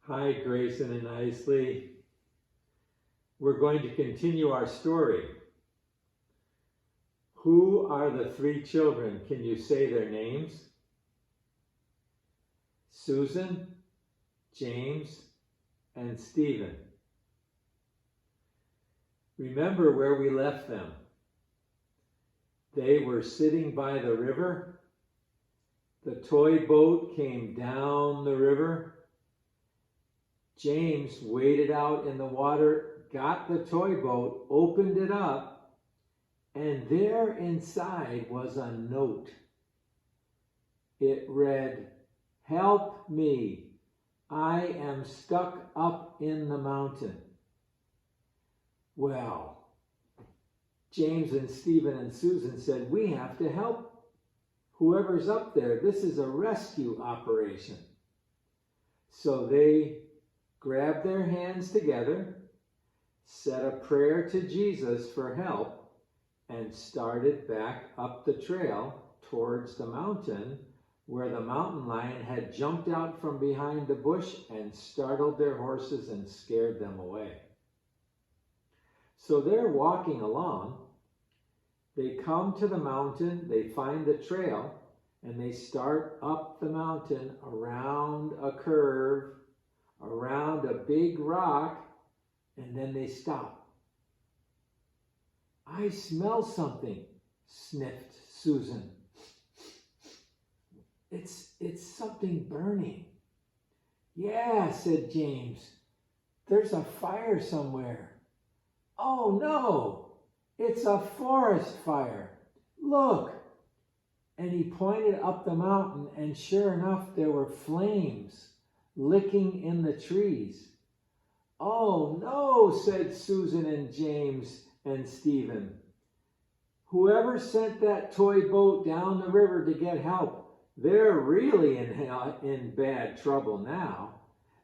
Hi, Grayson and Isley. We're going to continue our story. Who are the three children? Can you say their names? Susan, James, and Stephen. Remember where we left them. They were sitting by the river. The toy boat came down the river. James waded out in the water, got the toy boat, opened it up, and there inside was a note. It read, "Help me, I am stuck up in the mountain." Well, James and Stephen and Susan said, "We have to help whoever's up there. This is a rescue operation." So they grabbed their hands together, said a prayer to Jesus for help, and started back up the trail towards the mountain where the mountain lion had jumped out from behind the bush and startled their horses and scared them away. So they're walking along. They come to the mountain, they find the trail, and they start up the mountain around a curve, around a big rock, and then they stop. "I smell something," sniffed Susan. It's something burning." "Yeah," said James. "There's a fire somewhere." "Oh no, it's a forest fire. Look." And he pointed up the mountain, and sure enough, there were flames licking in the trees. "Oh no," said Susan and James and Stephen. "Whoever sent that toy boat down the river to get help, they're really in bad trouble now.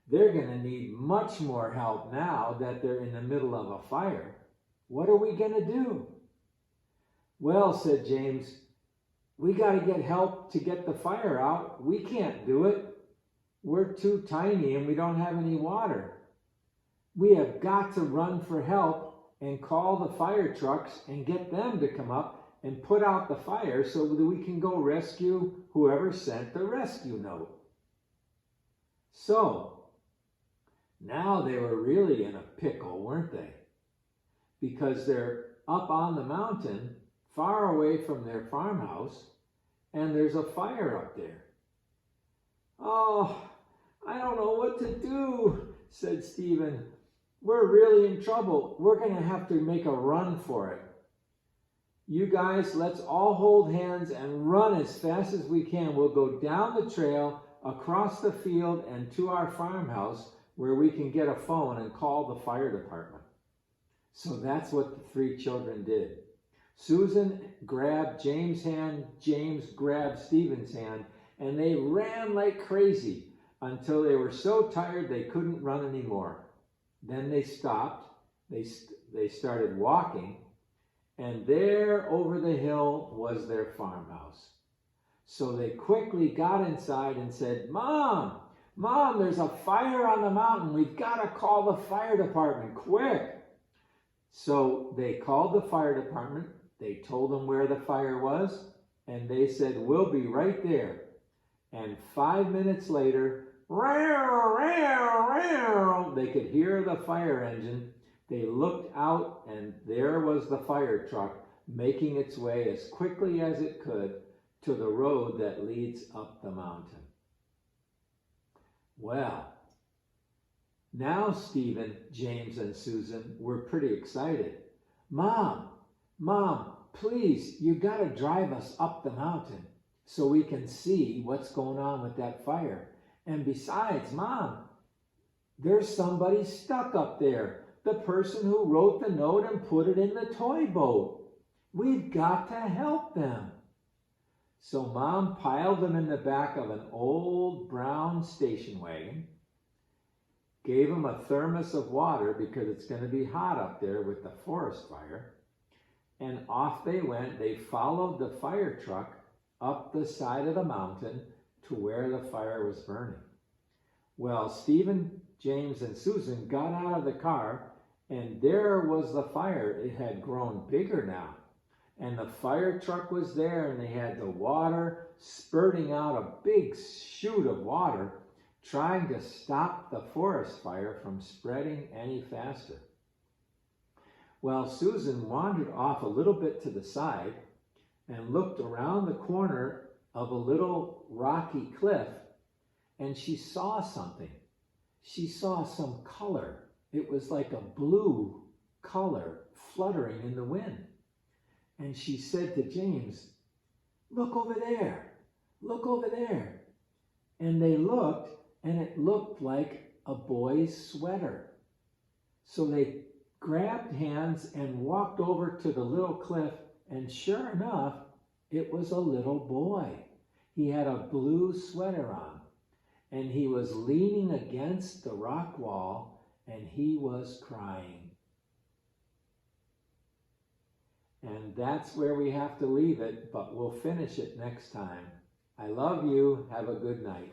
They're going to need much more help now that they're in the middle of a fire. What are we going to do?" "Well," said James, "we got to get help to get the fire out. We can't do it. We're too tiny and we don't have any water. We have got to run for help and call the fire trucks and get them to come up and put out the fire so that we can go rescue whoever sent the rescue note." So now they were really in a pickle, weren't they? Because they're up on the mountain, far away from their farmhouse, and there's a fire up there. "Oh, I don't know what to do," said Stephen. "We're really in trouble. We're going to have to make a run for it. You guys, let's all hold hands and run as fast as we can. We'll go down the trail, across the field, and to our farmhouse where we can get a phone and call the fire department." So that's what the three children did. Susan grabbed James' hand, James grabbed Stephen's hand, and they ran like crazy until they were so tired they couldn't run anymore. Then they stopped, they started walking, and there over the hill was their farmhouse. So they quickly got inside and said, Mom, there's a fire on the mountain. We've got to call the fire department, quick." So they called the fire department. They told them where the fire was, and they said, "We'll be right there." And 5 minutes later, row, row, row, they could hear the fire engine. They looked out, and there was the fire truck making its way as quickly as it could to the road that leads up the mountain. Well, now Stephen, James, and Susan were pretty excited. Mom, please, you got to drive us up the mountain so we can see what's going on with that fire. And besides, Mom, there's somebody stuck up there, the person who wrote the note and put it in the toy boat. We've got to help them." So Mom piled them in the back of an old brown station wagon, gave them a thermos of water because it's going to be hot up there with the forest fire, and off they went. They followed the fire truck up the side of the mountain to where the fire was burning. Well, Stephen, James and Susan got out of the car, and there was the fire. It had grown bigger now. And the fire truck was there, and they had the water spurting out a big chute of water, trying to stop the forest fire from spreading any faster. Well, Susan wandered off a little bit to the side and looked around the corner of a little rocky cliff, and she saw something. She saw some color. It was like a blue color fluttering in the wind. And she said to James, "Look over there, look over there." And they looked, and it looked like a boy's sweater. So they grabbed hands and walked over to the little cliff, and sure enough, it was a little boy. He had a blue sweater on, and he was leaning against the rock wall, and he was crying. And that's where we have to leave it, but we'll finish it next time. I love you. Have a good night.